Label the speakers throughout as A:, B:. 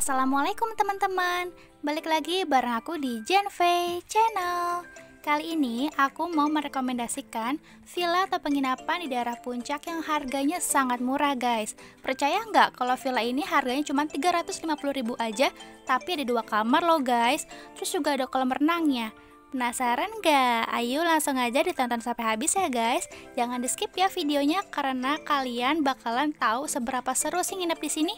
A: Assalamualaikum teman-teman, balik lagi bareng aku di Genvey Channel. Kali ini aku mau merekomendasikan villa atau penginapan di daerah Puncak yang harganya sangat murah guys. Percaya nggak kalau villa ini harganya cuma 350.000 aja, tapi ada 2 kamar loh guys. Terus juga ada kolam renangnya. Penasaran nggak? Ayo langsung aja ditonton sampai habis ya guys. Jangan di skip ya videonya karena kalian bakalan tahu seberapa seru sih nginep di sini.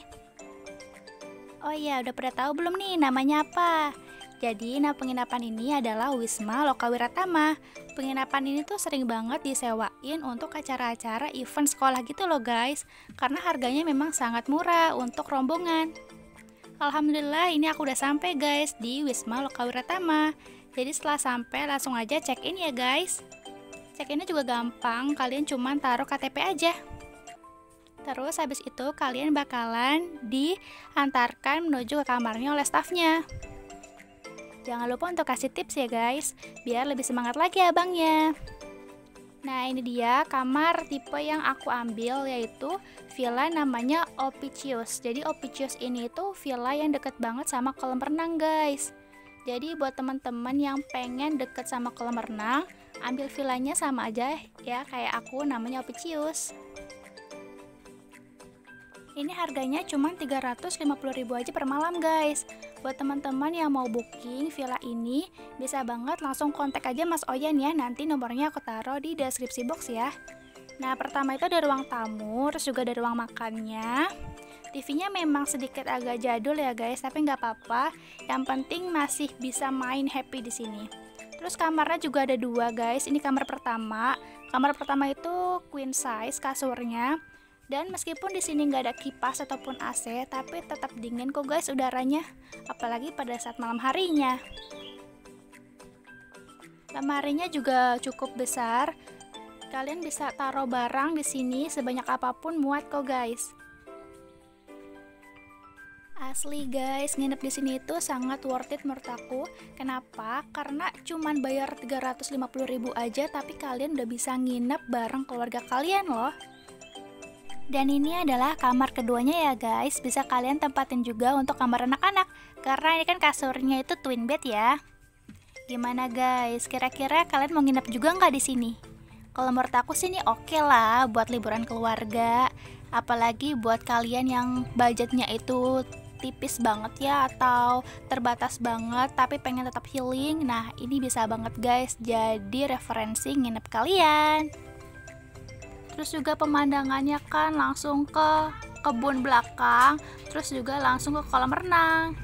A: Oh iya, udah pada tahu belum nih namanya apa? Jadi, nama penginapan ini adalah Wisma Lokawiratama. Penginapan ini tuh sering banget disewain untuk acara-acara event sekolah gitu loh guys. Karena harganya memang sangat murah untuk rombongan. Alhamdulillah ini aku udah sampai guys di Wisma Lokawiratama. Jadi setelah sampai langsung aja check in ya guys. Check innya juga gampang, kalian cuma taruh KTP aja. Terus habis itu kalian bakalan diantarkan menuju ke kamarnya oleh stafnya. Jangan lupa untuk kasih tips ya guys, biar lebih semangat lagi abangnya. Nah ini dia kamar tipe yang aku ambil, yaitu villa namanya Opicius. Jadi Opicius ini tuh villa yang deket banget sama kolam renang guys. Jadi buat teman-teman yang pengen deket sama kolam renang, ambil villanya sama aja ya kayak aku, namanya Opicius. Ini harganya cuma 350.000 aja per malam guys. Buat teman-teman yang mau booking villa ini, bisa banget langsung kontak aja Mas Oyan ya. Nanti nomornya aku taruh di deskripsi box ya. Nah pertama itu ada ruang tamu, terus juga ada ruang makannya. TV-nya memang sedikit agak jadul ya guys, tapi nggak apa-apa. Yang penting masih bisa main happy di sini. Terus kamarnya juga ada 2 guys. Ini kamar pertama. Kamar pertama itu queen size kasurnya. Dan meskipun di sini nggak ada kipas ataupun AC, tapi tetap dingin kok guys udaranya, apalagi pada saat malam harinya. Lemarinya juga cukup besar, kalian bisa taruh barang di sini sebanyak apapun muat kok guys. Asli guys, nginep di sini itu sangat worth it menurut aku. Kenapa? Karena cuman bayar 350.000 aja, tapi kalian udah bisa nginep bareng keluarga kalian loh. Dan ini adalah kamar keduanya ya guys, bisa kalian tempatin juga untuk kamar anak-anak karena ini kan kasurnya itu twin bed ya. Gimana guys, kira-kira kalian mau nginep juga nggak di sini? Kalau menurut aku sih ini oke lah buat liburan keluarga, apalagi buat kalian yang budgetnya itu tipis banget ya atau terbatas banget tapi pengen tetap healing. Nah ini bisa banget guys jadi referensi nginep kalian. Terus juga pemandangannya kan langsung ke kebun belakang, terus juga langsung ke kolam renang.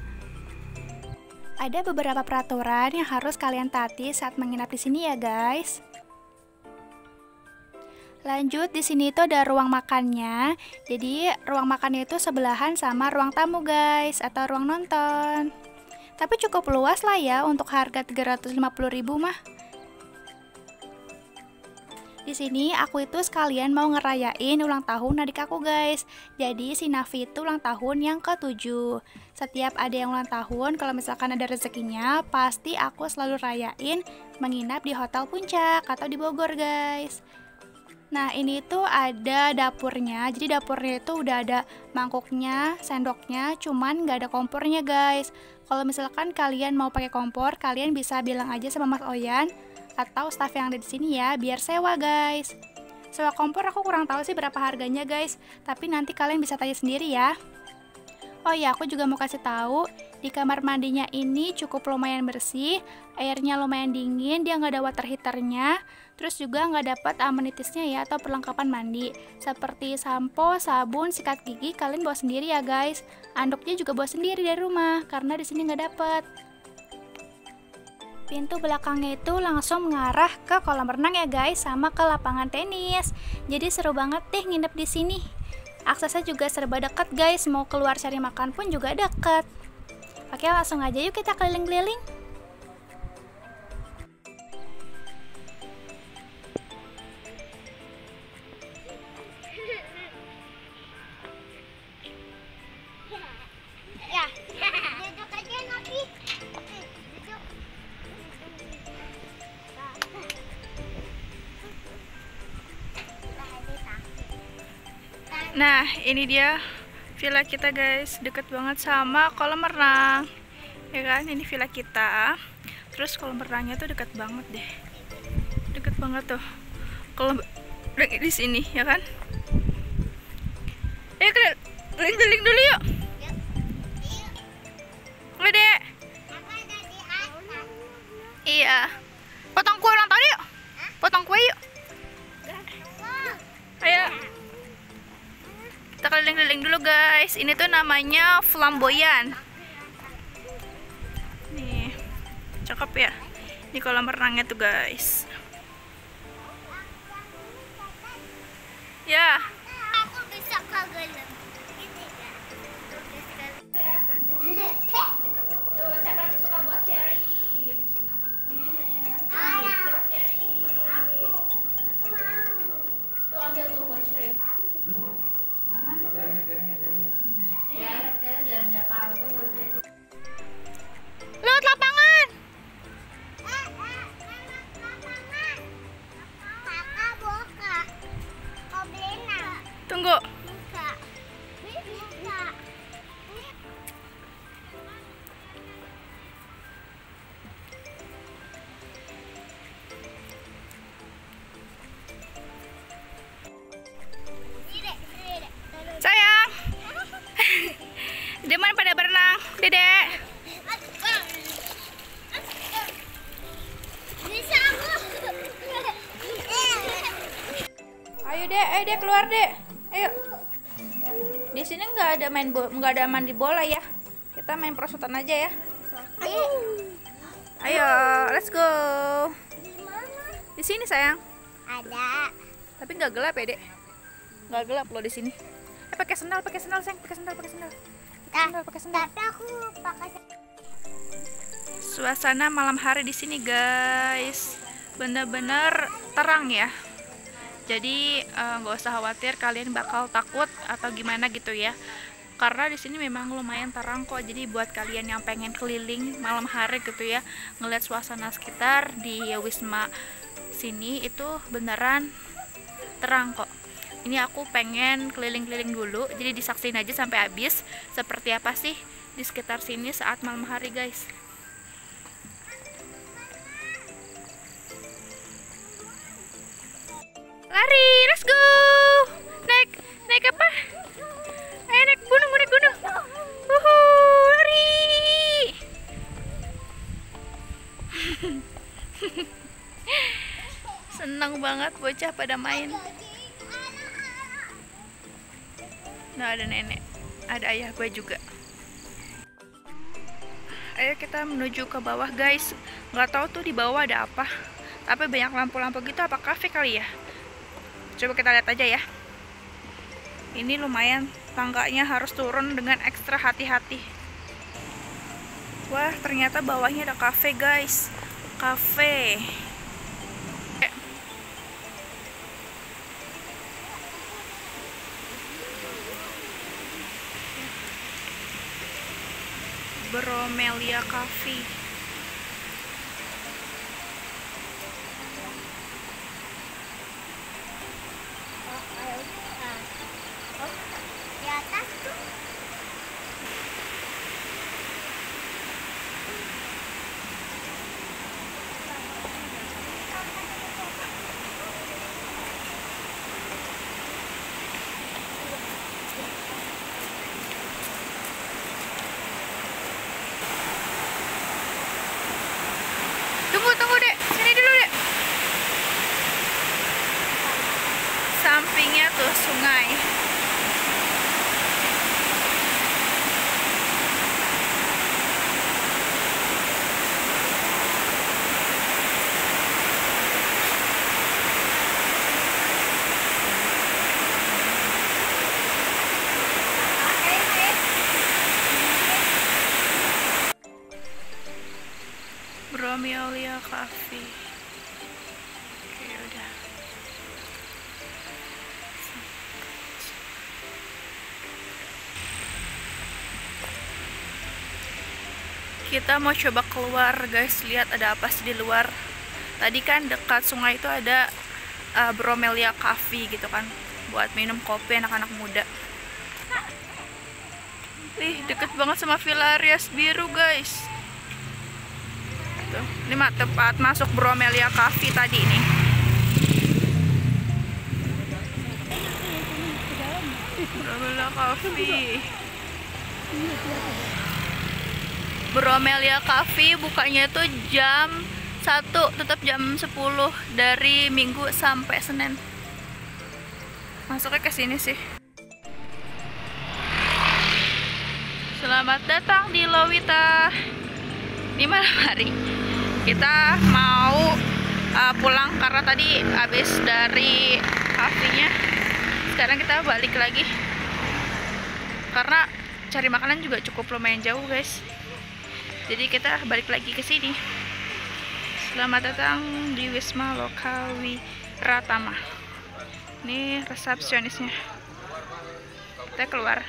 A: Ada beberapa peraturan yang harus kalian taati saat menginap di sini ya guys. Lanjut, di sini itu ada ruang makannya. Jadi ruang makannya itu sebelahan sama ruang tamu guys, atau ruang nonton. Tapi cukup luas lah ya untuk harga 350.000 mah. Di sini aku itu sekalian mau ngerayain ulang tahun adik aku guys. Jadi si Nafi itu ulang tahun yang ke-7. Setiap ada yang ulang tahun, kalau misalkan ada rezekinya, pasti aku selalu rayain menginap di Hotel Puncak atau di Bogor guys. Nah ini tuh ada dapurnya. Jadi dapurnya itu udah ada mangkuknya, sendoknya, cuman nggak ada kompornya guys. Kalau misalkan kalian mau pakai kompor, kalian bisa bilang aja sama Mas Oyan atau staff yang ada di sini ya, biar sewa guys. Sewa kompor aku kurang tahu sih berapa harganya guys, tapi nanti kalian bisa tanya sendiri ya. Oh ya, aku juga mau kasih tahu, di kamar mandinya ini cukup lumayan bersih, airnya lumayan dingin, dia nggak ada water heaternya, terus juga nggak dapat amenitisnya ya atau perlengkapan mandi, seperti sampo, sabun, sikat gigi kalian bawa sendiri ya guys. Anduknya juga bawa sendiri dari rumah, karena di sini nggak dapet. Pintu belakangnya itu langsung mengarah ke kolam renang ya guys, sama ke lapangan tenis. Jadi seru banget deh nginep di sini. Aksesnya juga serba dekat guys, mau keluar cari makan pun juga dekat. Oke, langsung aja yuk kita keliling-keliling. Nah, ini dia villa kita guys, deket banget sama kolam renang. Ya kan, ini villa kita. Terus kolam renangnya tuh deket banget deh. Deket banget tuh. Kolam renang di sini, ya kan? Ayo keliling-keliling dulu yuk. Nggak deh. Iya. Potong kue ulang tahun yuk. Potong kue yuk. Ayo. Kita keliling-keliling dulu guys. Ini tuh namanya flamboyan. Nih, cakep ya. Di kolam renangnya tuh guys. Ya.
B: Aku bisa kagak.
A: Tuh, siapa yang suka buah cherry? Buah cherry. Tuh, ambil tuh buah cherry. Lewat lapangan.
B: Kakak buka. Kau beli
A: Tunggu.
B: buka. Bisa.
A: Sayang. Di mana pada berenang, Dedek?
B: Bisa aku.
A: Ayo Dek keluar Dek. Ayo. Di sini nggak ada mandi bola ya. Kita main perosotan aja ya. Ayo, let's go. Di sini sayang.
B: Ada.
A: Tapi nggak gelap ya Dek. Nggak gelap loh di sini. Pakai sendal sayang. Pakai sendal.
B: Tapi aku pakai.
A: Suasana malam hari di sini guys, bener-bener terang ya. Jadi nggak usah khawatir kalian bakal takut atau gimana gitu ya. Karena di sini memang lumayan terang kok. Jadi buat kalian yang pengen keliling malam hari gitu ya, ngeliat suasana sekitar di Wisma sini itu beneran terang kok. Ini aku pengen keliling-keliling dulu, jadi disaksin aja sampai habis seperti apa sih di sekitar sini saat malam hari guys. Lari, let's go. Naik apa? Ayo naik gunung. Lari. Senang banget bocah pada main. Nah, ada nenek, ada ayah gue juga. Ayo kita menuju ke bawah guys. Nggak tahu tuh di bawah ada apa, tapi banyak lampu-lampu gitu. Apa kafe kali ya? Coba kita lihat aja ya. Ini lumayan, tangganya harus turun dengan ekstra hati-hati. Wah, ternyata bawahnya ada kafe guys. Kafe. Bromelia Cafe.
B: Di atas tuh.
A: Tunggu Dek, sini dulu Dek. Sampingnya tuh sungai. Bromelia Cafe. Oke, udah. Kita mau coba keluar guys, lihat ada apa sih di luar. Tadi kan dekat sungai itu ada Bromelia Cafe gitu kan, buat minum kopi anak-anak muda. Ih, deket banget sama Villa Rias Biru, guys. Tuh, ini tepat masuk Bromelia Cafe tadi nih. Bromelia Cafe. Bromelia Cafe bukanya itu jam 1, tetap jam 10 dari Minggu sampai Senin. Masuknya ke sini sih. Selamat datang di Lowita. Ini malam hari. Kita mau pulang karena tadi habis dari kafenya. Sekarang kita balik lagi. Karena cari makanan juga cukup lumayan jauh, guys. Jadi kita balik lagi ke sini. Selamat datang di Wisma Lokawiratama. Ini resepsionisnya. Kita keluar.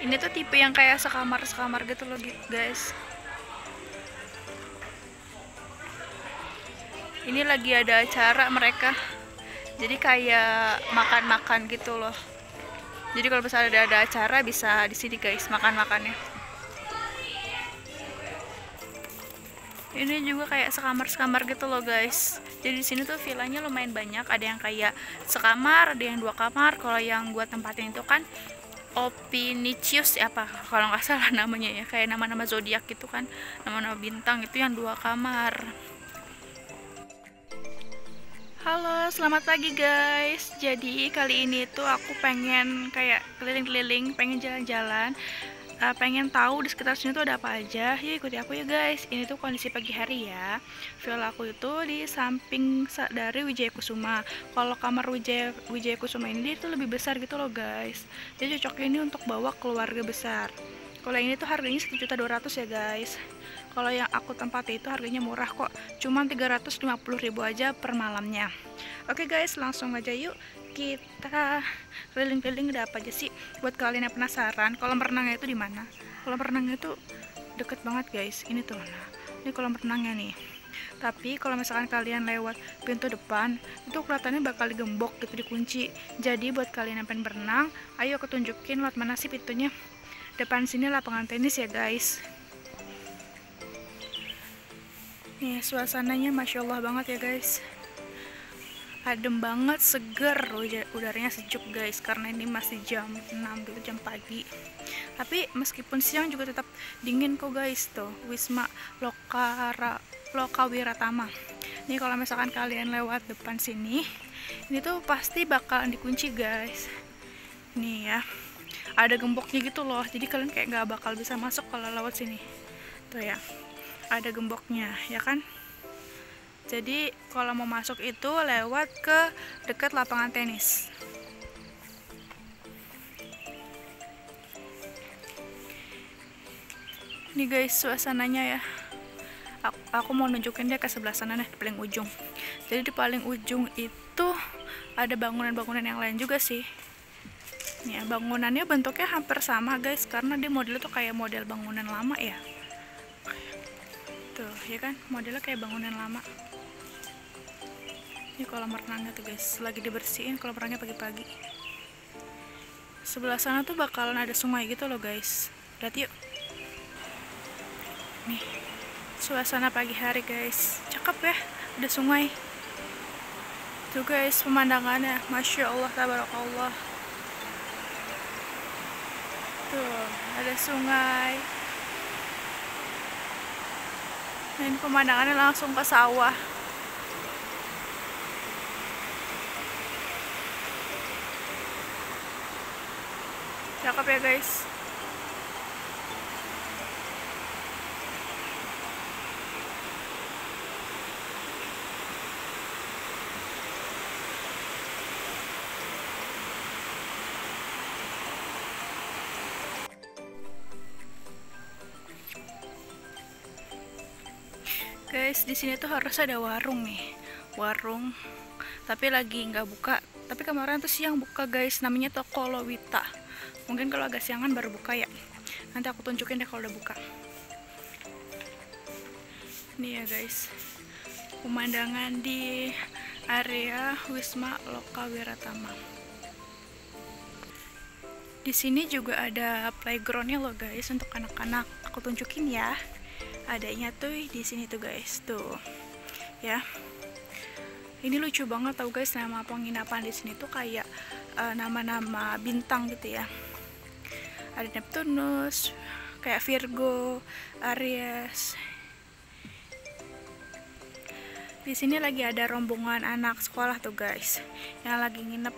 A: Ini tuh tipe yang kayak sekamar gitu loh, guys. Ini lagi ada acara mereka. Jadi kayak makan-makan gitu loh. Jadi kalau misalnya ada acara bisa di sini, guys, makan-makannya. Ini juga kayak sekamar gitu loh, guys. Jadi di sini tuh villanya lumayan banyak. Ada yang kayak sekamar, ada yang 2 kamar. Kalau yang buat tempatin itu kan Opinicius apa kalau nggak salah namanya ya, kayak nama-nama zodiak gitu kan, nama-nama bintang itu yang 2 kamar. Halo, selamat pagi guys. Jadi kali ini tuh aku pengen kayak keliling-keliling, pengen jalan-jalan, pengen tahu di sekitar sini tuh ada apa aja. Yuk ikuti aku ya guys. Ini tuh kondisi pagi hari ya. Villa aku itu di samping dari Wijaya Kusuma. Kalau kamar Wijaya Kusuma ini itu lebih besar gitu loh guys. Jadi cocoknya ini untuk bawa keluarga besar. Kalau yang ini tuh harganya 1.200.000 ya guys. Kalau yang aku tempati itu harganya murah kok, cuma 350.000 aja per malamnya. Oke guys, langsung aja yuk kita keliling-keliling. Ada apa aja sih? Buat kalian yang penasaran, kolam renangnya itu di mana? Kolam renangnya itu deket banget guys. Ini tuh, nah, ini kolam renangnya nih. Tapi kalau misalkan kalian lewat pintu depan, itu kelihatannya bakal digembok gitu, dikunci. Jadi buat kalian yang pengen berenang, ayo aku tunjukin lewat mana sih pintunya. Depan sini lapangan tenis ya guys. Nih suasananya masya Allah banget ya guys. Adem banget, seger, udaranya sejuk guys. Karena ini masih jam 6 gitu, jam pagi. Tapi meskipun siang juga tetap dingin kok guys. Tuh Wisma Lokawiratama. Nih kalau misalkan kalian lewat depan sini, ini tuh pasti bakalan dikunci guys. Nih ya, ada gemboknya gitu loh. Jadi kalian kayak nggak bakal bisa masuk kalau lewat sini. Tuh ya, ada gemboknya ya kan. Jadi kalau mau masuk itu lewat ke dekat lapangan tenis. Nih guys suasananya ya. Aku mau nunjukin dia ke sebelah sana nih, di paling ujung. Jadi di paling ujung itu ada bangunan-bangunan yang lain juga sih. Nih ya, bangunannya bentuknya hampir sama guys, karena dia modelnya tuh kayak model bangunan lama ya. Tuh ya kan, modelnya kayak bangunan lama. Ini kolam renangnya tuh guys, lagi dibersihin kolam renangnya pagi-pagi. Sebelah sana tuh bakalan ada sungai gitu loh guys. Lihat yuk. Nih, suasana pagi hari guys, cakep ya, ada sungai. Tuh guys pemandangannya, masya Allah tabarakallah. Tuh ada sungai. Dan pemandangannya langsung ke sawah. Cakep ya guys. Guys, di sini tuh harus ada warung nih. Warung. Tapi lagi nggak buka. Tapi kemarin tuh siang buka guys, namanya Toko Lowita. Mungkin kalau agak siangan baru buka ya. Nanti aku tunjukin deh kalau udah buka. Nih ya guys, pemandangan di area Wisma Lokawiratama. Di sini juga ada playgroundnya loh guys untuk anak-anak. Aku tunjukin ya. Adanya tuh di sini tuh guys, tuh. Ya. Ini lucu banget tau guys, nama penginapan di sini tuh kayak nama-nama bintang gitu ya. Ada Neptunus, kayak Virgo, Aries. Di sini lagi ada rombongan anak sekolah tuh guys, yang lagi nginep.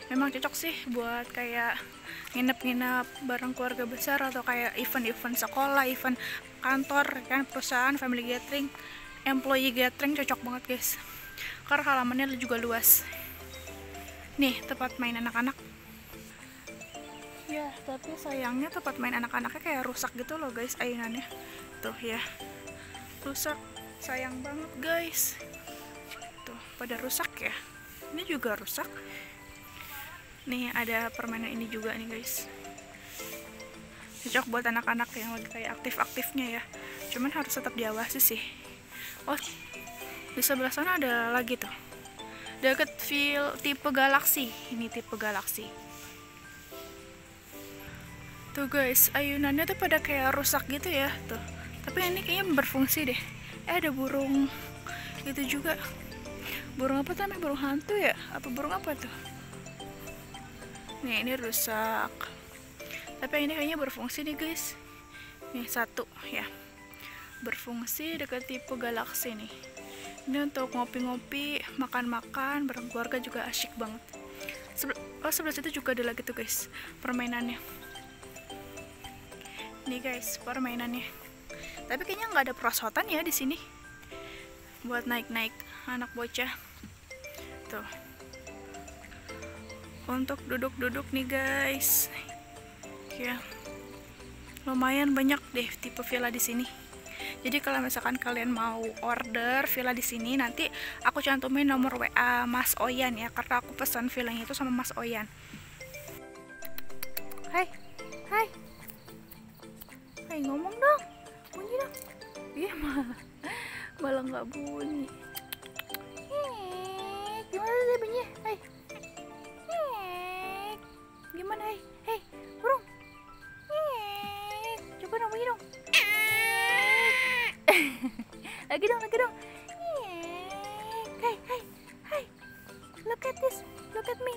A: Memang cocok sih buat kayak nginep-nginep bareng keluarga besar atau kayak event-event sekolah, event kantor kan, perusahaan, family gathering, employee gathering, cocok banget guys. Karena halamannya juga luas. Nih tempat main anak-anak. Ya, tapi sayangnya tempat main anak-anaknya kayak rusak gitu loh guys, ayunannya. Tuh ya. Rusak. Sayang banget guys. Tuh, pada rusak ya. Ini juga rusak. Nih ada permainan ini juga nih guys. Cocok buat anak-anak yang lagi kayak aktif-aktifnya ya. Cuman harus tetap diawasi sih. Oh, di sebelah sana ada lagi tuh. Deket feel tipe galaksi. Ini tipe galaksi. Tuh guys, ayunannya tuh pada kayak rusak gitu ya. Tuh. Tapi ini kayaknya berfungsi deh. Ada burung gitu juga. Burung apa tuh namanya? Burung hantu ya? Apa burung apa tuh? Nih ini rusak. Tapi ini kayaknya berfungsi nih guys. Nih satu ya. Berfungsi dekat tipe galaksi nih. Ini untuk ngopi-ngopi, makan-makan bareng keluarga juga asyik banget. Sebelah situ juga ada lagi tuh guys, permainannya. Nih guys, permainannya. Tapi kayaknya nggak ada perosotan ya di sini. Buat naik-naik anak bocah. Tuh. Untuk duduk-duduk nih guys. Ya. Lumayan banyak deh tipe villa di sini. Jadi kalau misalkan kalian mau order villa di sini, nanti aku cantumin nomor WA Mas Oyan ya, karena aku pesan villanya itu sama Mas Oyan. Hai. Hai. Hai, ngomong dong. Bunyi dong. Iya malah nggak bunyi. Gimana sih bunyi? Hai. Gimana hai? Hei, burung. Coba dong bunyi dong. Lagi dong. Hai. Look at this. Look at me.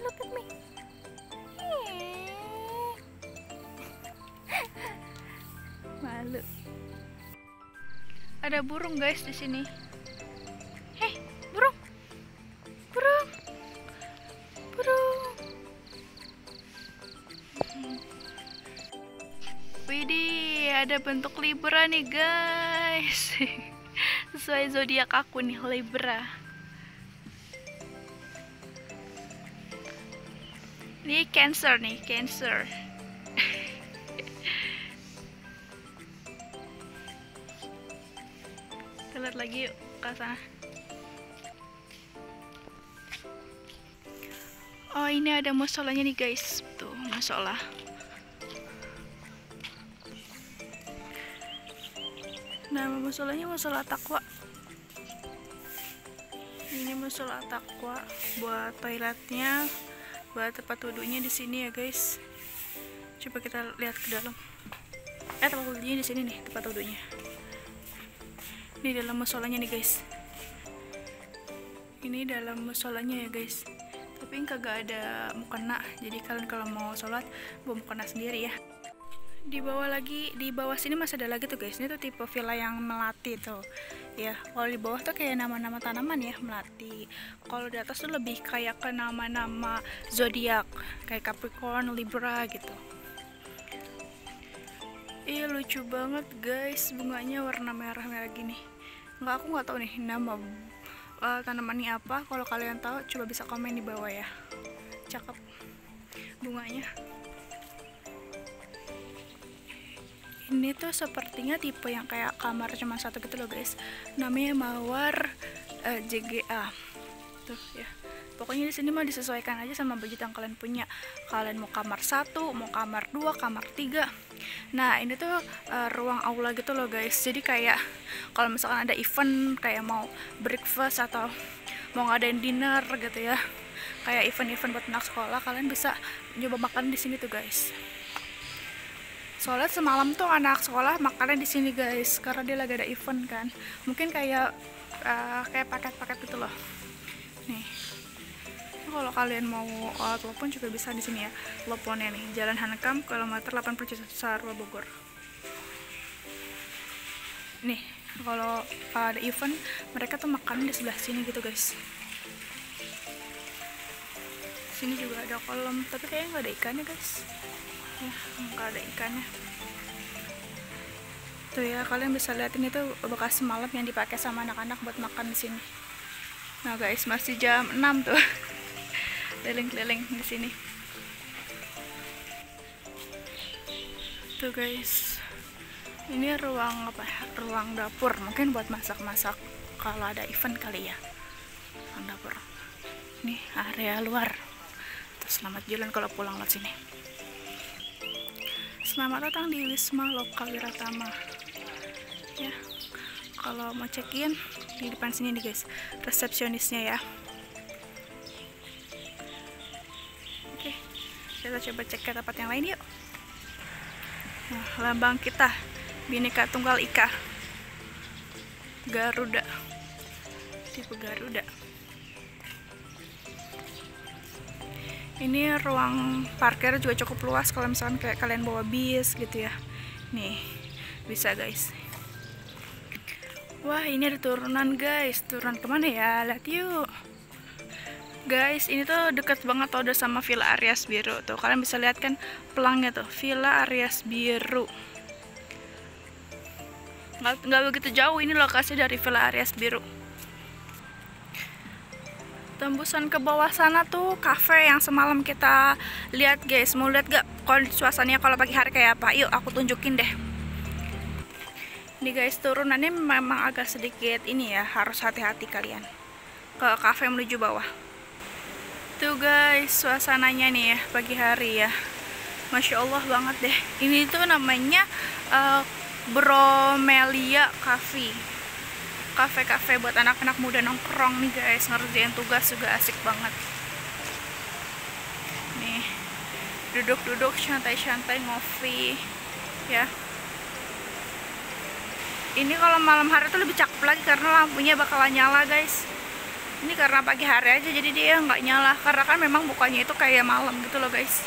A: Malu. Ada burung guys di sini. Hei, burung. Widih, ada bentuk Libra nih guys. Sesuai zodiak aku nih, Libra. Ini Cancer nih, Cancer. Kita lihat lagi yuk ke sana. Oh, ini ada musolanya nih guys. Tuh, musola. Nama musolanya musola Taqwa. Ini musola Taqwa, buat toiletnya, buat tempat wudhunya di sini ya guys. Coba kita lihat ke dalam. Tempat wudhunya di sini nih, tempat wudhunya. Ini dalam musolanya nih guys. Ini dalam musolanya ya guys. Tapi kagak ada mukena, jadi kalian kalau mau sholat bawa mukena sendiri ya. Di bawah sini masih ada lagi tuh guys. Ini tuh tipe villa yang melati tuh ya. Kalau di bawah tuh kayak nama-nama tanaman ya, melati. Kalau di atas tuh lebih kayak ke nama-nama zodiak, kayak Capricorn, Libra gitu. Iya lucu banget guys, bunganya warna merah-merah gini. Aku nggak tahu nih nama tanamannya apa. Kalau kalian tahu coba bisa komen di bawah ya. Cakep bunganya. Ini tuh sepertinya tipe yang kayak kamar cuma satu gitu loh guys. Namanya Mawar JGA. Tuh ya. Pokoknya di sini mah disesuaikan aja sama budget yang kalian punya. Kalian mau kamar 1, mau kamar 2, kamar 3. Nah, ini tuh ruang aula gitu loh guys. Jadi kayak kalau misalkan ada event kayak mau breakfast atau mau ngadain dinner gitu ya. kayak event-event buat anak sekolah, kalian bisa nyoba makan di sini tuh guys. Soalnya semalam tuh anak sekolah makannya di sini guys, karena dia lagi ada event kan. Mungkin kayak paket-paket gitu loh. Nih, kalau kalian mau telepon juga bisa di sini ya. Teleponnya nih, Jalan Hanekam, kilometer 80 Cisarua, Bogor. Nih, kalau ada event, mereka tuh makan di sebelah sini gitu guys. Sini juga ada kolam, tapi kayaknya nggak ada ikannya guys. Ya, nggak ada ikannya. Tuh ya, kalian bisa lihat ini tuh bekas semalam yang dipakai sama anak-anak buat makan di sini. Nah guys, masih jam 6 tuh. Keliling-keliling di sini. Tuh guys. Ini ruang apa? Ruang dapur, mungkin buat masak-masak kalau ada event kali ya. Ruang dapur. Nih area luar. Selamat jalan kalau pulang lewat sini. Selamat datang di Wisma Lokal Wiratama. Ya, kalau mau check-in di depan sini nih guys, resepsionisnya ya. Oke, kita coba cek ke tempat yang lain yuk. Nah, lambang kita Bhinneka Tunggal Ika, Garuda, tipe Garuda. Ini ruang parkir juga cukup luas kalau misalkan kayak kalian bawa bis gitu ya. Nih, bisa guys. Wah, ini ada turunan guys. Turunan kemana ya? Lihat yuk. Guys, ini tuh deket banget tuh udah sama Villa Aries Biru. Tuh, kalian bisa lihat kan pelangnya tuh, Villa Aries Biru. Nggak begitu jauh ini lokasi dari Villa Aries Biru. Tembusan ke bawah sana tuh cafe yang semalam kita lihat guys. Mau lihat gak suasananya kalau pagi hari kayak apa? Yuk aku tunjukin deh. Ini guys, turunannya memang agak sedikit ini ya, harus hati-hati kalian ke cafe menuju bawah. Tuh guys, suasananya nih ya pagi hari ya. Masya Allah banget deh. Ini tuh namanya Bromelia Cafe. Cafe buat anak-anak muda nongkrong nih guys, ngerjain tugas juga asik banget. Nih, duduk-duduk santai-santai ngopi ya. Ini kalau malam hari tuh lebih cakep lagi karena lampunya bakalan nyala guys. Ini karena pagi hari aja jadi dia nggak nyala, karena kan memang bukanya itu kayak malam gitu loh guys.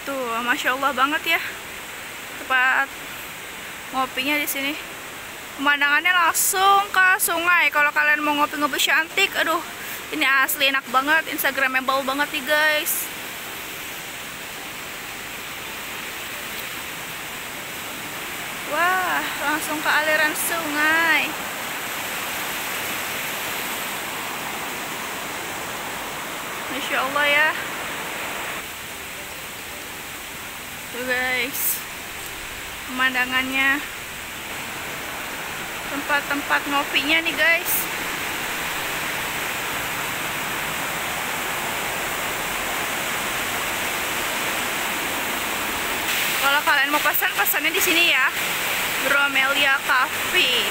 A: Tuh, Masya Allah banget ya tempat ngopinya di sini. Pemandangannya langsung ke sungai. Kalau kalian mau ngopi-ngopi cantik, aduh, ini asli enak banget. Instagramable banget nih guys. Wah, langsung ke aliran sungai. Masya Allah ya. Tuh guys, pemandangannya, tempat-tempat ngopinya nih guys. Kalau kalian mau pesannya di sini ya, Bromelia Cafe.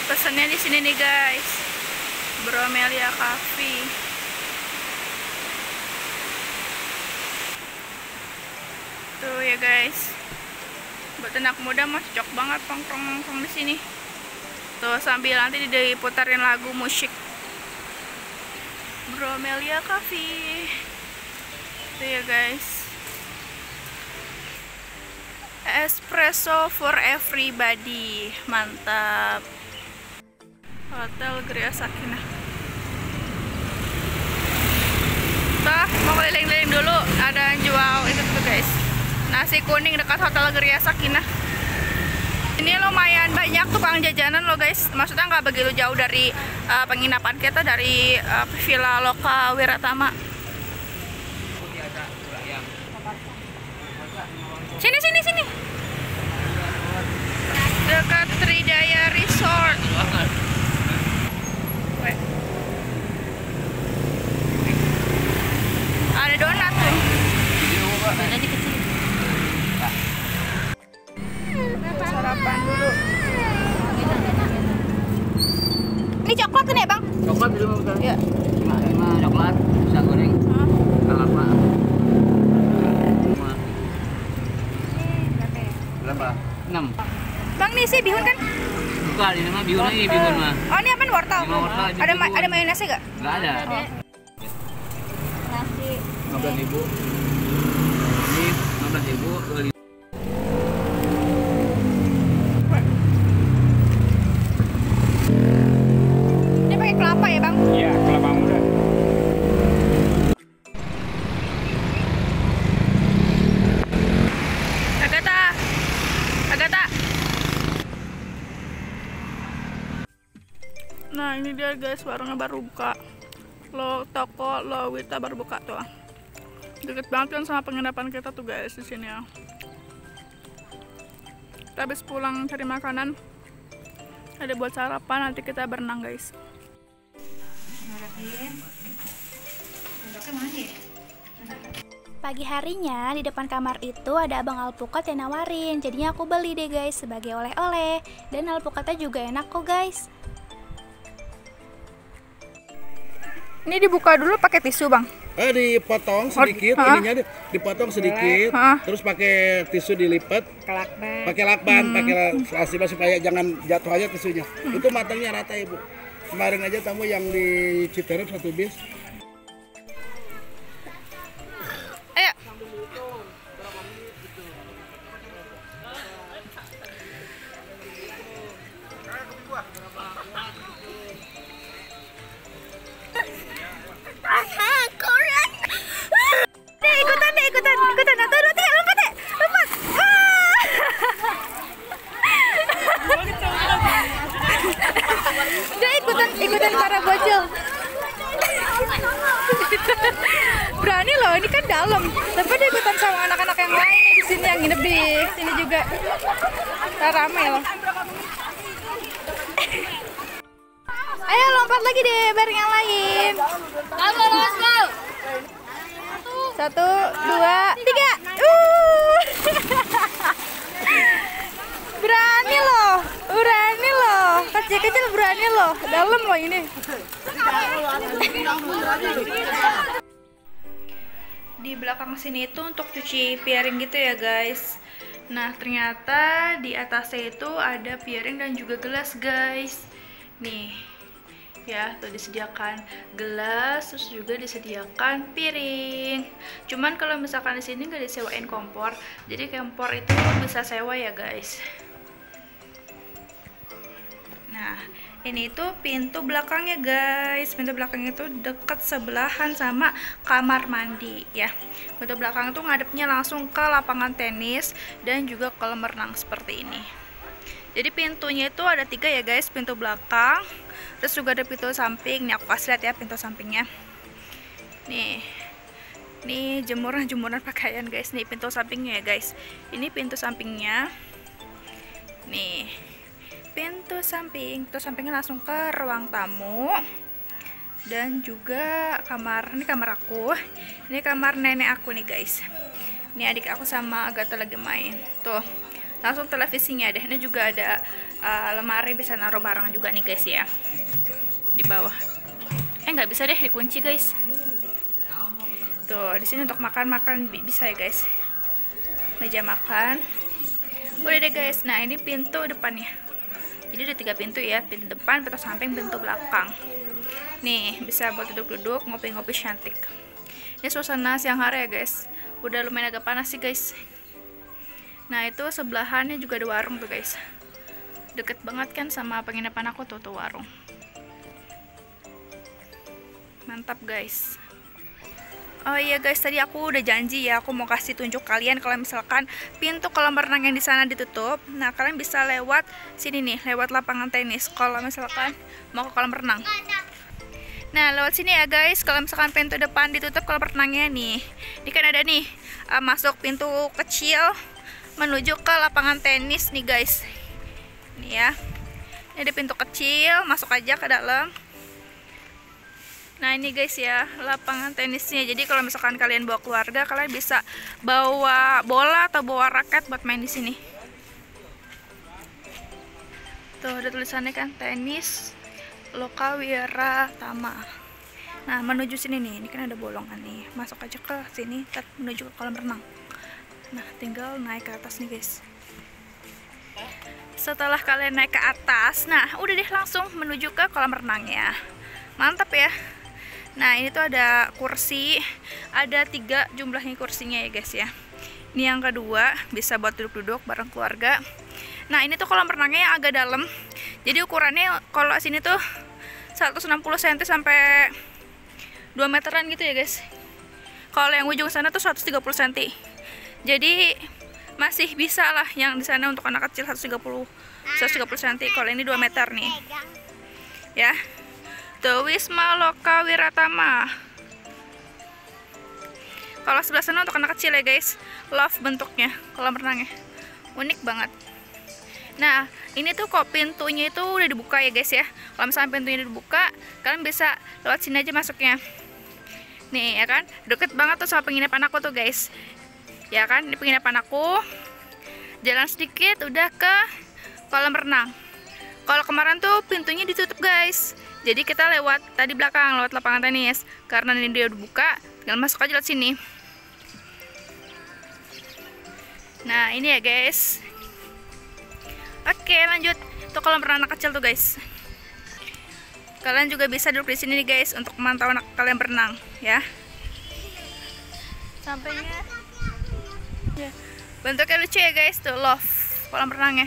A: Pesannya di sini nih guys, Bromelia Cafe. Tuh ya guys, buat anak muda mah cocok banget nongkrong di sini. Tuh sambil nanti diputarin lagu musik. Bromelia Cafe. Tuh ya guys. Espresso for everybody. Mantap. Hotel Gria Sakinah. Tuh, mau keliling-keliling dulu. Ada yang jual itu tuh guys, nasi kuning dekat Hotel Gria Sakinah. Ini lumayan banyak tukang jajanan loh guys. Maksudnya nggak begitu jauh dari penginapan kita, dari Villa Lokal Wiratama. Sini. Dekat Tridaya Resort. Ada donat tuh. Donatnya kecil. Sarapan dulu. Ini coklat kan ya bang?
C: Coklat 15.000. betul.
A: Ya.
C: 5 coklat, pisang goreng, kelapa. Berapa? 6.
A: Bang, nih sih bihun kan?
C: Bukan, ini mah bihun lagi, bihun mah.
A: Oh, ini apa wortel?
C: Ini mah wortel, ini bihun.
A: Ada mayonesnya gak?
C: Enggak ada.
B: Nasi.
C: 15.000. Ini 15.000, 2.000.
A: Ini pakai kelapa ya, Bang?
D: Iya, kelapa muda.
A: Agatha. Nah, ini dia guys, warungnya baru buka. Toko Lowita baru buka tuh. Deket banget kan sama penginapan kita tuh guys di sini ya. Kita habis pulang cari makanan. Ada buat sarapan, nanti kita berenang guys. Pagi harinya di depan kamar itu ada abang alpukat yang nawarin. Jadinya aku beli deh guys sebagai oleh-oleh. Dan alpukatnya juga enak kok guys. Ini dibuka dulu pakai tisu, Bang.
E: Dipotong sedikit, ininya dipotong sedikit, terus pakai tisu dilipat, pakai lakban, pakai selasi supaya jangan jatuh aja tisunya. Itu matangnya rata ibu. Kemarin aja tamu yang di Citerep 1 bis.
A: Ayo. Ikutan. 1, 2, 3, lompat deh. Lompat. Dia ikutan para bocil. Berani loh, ini kan dalam. Tapi dia ikutan sama anak-anak yang lain di sini yang nginep di sini juga. Rame loh. Ayo lompat lagi deh bareng yang lain. Let's go. 1, 2, 3. Berani loh. Kecil-kecil berani loh. Dalam loh ini. Di belakang sini itu untuk cuci piring gitu ya guys. Nah ternyata di atasnya itu ada piring dan juga gelas guys. Nih ya, tuh disediakan gelas, terus juga disediakan piring. Cuman kalau misalkan di sini nggak disewain kompor, jadi kompor itu bisa sewa ya guys. Nah, ini tuh pintu belakangnya guys. Pintu belakang itu deket sebelahan sama kamar mandi ya. Pintu belakang itu ngadepnya langsung ke lapangan tenis dan juga kolam renang seperti ini. Jadi pintunya itu ada 3 ya guys, pintu belakang, terus juga ada pintu samping. Nih aku kasih lihat ya pintu sampingnya. Nih jemuran pakaian guys. Nih pintu sampingnya ya guys. Ini pintu sampingnya. Nih pintu sampingnya langsung ke ruang tamu dan juga kamar. Ini kamar aku. Ini kamar nenek aku nih guys. Ini adik aku sama Agatha lagi main. Tuh. Langsung televisinya deh. Ini juga ada lemari bisa naruh barang juga nih guys ya. Di bawah. Nggak bisa deh dikunci guys. Tuh, di sini untuk makan bisa ya guys. Meja makan. Udah deh guys. Nah, ini pintu depannya. Jadi ada 3 pintu ya. Pintu depan, pintu samping, pintu belakang. Nih, bisa buat duduk-duduk, ngopi-ngopi cantik. Ini suasana siang hari ya guys. Udah lumayan agak panas sih guys. Nah itu sebelahannya juga ada warung tuh guys. Deket banget kan sama penginapan aku tuh warung. Mantap guys. Oh iya guys, tadi aku udah janji ya, aku mau kasih tunjuk kalian kalau misalkan pintu kolam renang yang di sana ditutup. Nah kalian bisa lewat sini nih, lewat lapangan tenis. Kalau misalkan mau ke kolam renang. Nah lewat sini ya guys. Kalau misalkan pintu depan ditutup kolam renangnya nih, ini kan ada nih masuk pintu kecil menuju ke lapangan tenis nih guys. Nih ya. Ini ada pintu kecil, masuk aja ke dalam. Nah ini guys ya, lapangan tenisnya. Jadi kalau misalkan kalian bawa keluarga, kalian bisa bawa bola atau bawa raket buat main di sini. Tuh ada tulisannya kan, tenis Lokawiratama. Nah, menuju sini nih, ini kan ada bolongan nih. Masuk aja ke sini, menuju ke kolam renang. Nah, tinggal naik ke atas nih, guys. Setelah kalian naik ke atas, nah udah deh langsung menuju ke kolam renangnya. Mantap ya. Nah, ini tuh ada kursi, ada 3 jumlahnya kursinya ya, guys ya. Ini yang kedua, bisa buat duduk-duduk bareng keluarga. Nah, ini tuh kolam renangnya yang agak dalam. Jadi ukurannya kalau sini tuh 160 cm sampai 2 meteran gitu ya, guys. Kalau yang ujung sana tuh 130 cm. Jadi masih bisa lah yang di sana untuk anak kecil 130 cm. Kalau ini 2 meter nih. Ya. Tuh Wisma Lokawiratama. Kalau sebelah sana untuk anak kecil ya, guys. Love bentuknya, kolam renangnya. Unik banget. Nah, ini tuh kok pintunya itu udah dibuka ya, guys ya. Kalau misalnya pintunya dibuka, kalian bisa lewat sini aja masuknya. Nih ya kan, deket banget tuh sama penginapan aku tuh, guys. Ya kan, ini penginapan aku. Jalan sedikit udah ke kolam renang. Kalau kemarin tuh pintunya ditutup, guys. Jadi kita lewat tadi belakang, lewat lapangan tenis. Karena ini dia udah buka, tinggal masuk aja lewat sini. Nah, ini ya, guys. Oke, lanjut. Itu kolam renang anak kecil tuh, guys. Kalian juga bisa duduk di sini nih, guys, untuk memantau anak kalian berenang, ya. Sampainya ya. Bentuknya lucu ya, guys, tuh love kolam renangnya.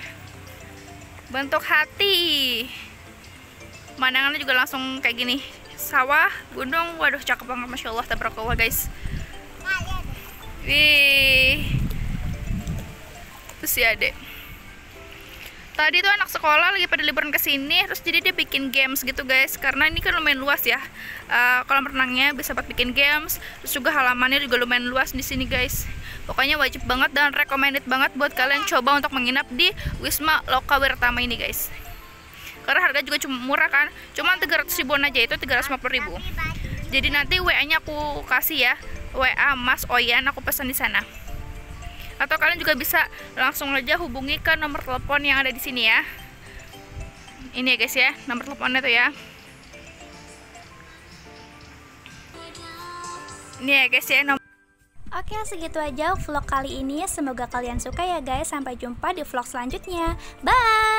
A: Bentuk hati. Pemandangannya juga langsung kayak gini. Sawah, gunung, waduh cakep banget, masya Allah, tabarakallah, guys. Wih. Terus ya, Dek. Tadi tuh anak sekolah lagi pada liburan ke sini, terus jadi dia bikin games gitu, guys. Karena ini kan lumayan luas ya. Kolam renangnya bisa buat bikin games, terus juga halamannya juga lumayan luas di sini, guys. Pokoknya wajib banget dan recommended banget buat kalian coba untuk menginap di Wisma Lokawiratama ini, guys. Karena harga juga cuma murah kan, cuma 300 ribuan aja, itu 350 ribu. Jadi nanti WA-nya aku kasih ya, WA Mas Oyan, aku pesan di sana. Atau kalian juga bisa langsung aja hubungi ke nomor telepon yang ada di sini ya. Ini ya, guys ya, nomor teleponnya tuh ya. Ini ya, guys ya, nomor.
B: Oke, segitu aja vlog kali ini. Semoga kalian suka ya, guys. Sampai jumpa di vlog selanjutnya. Bye.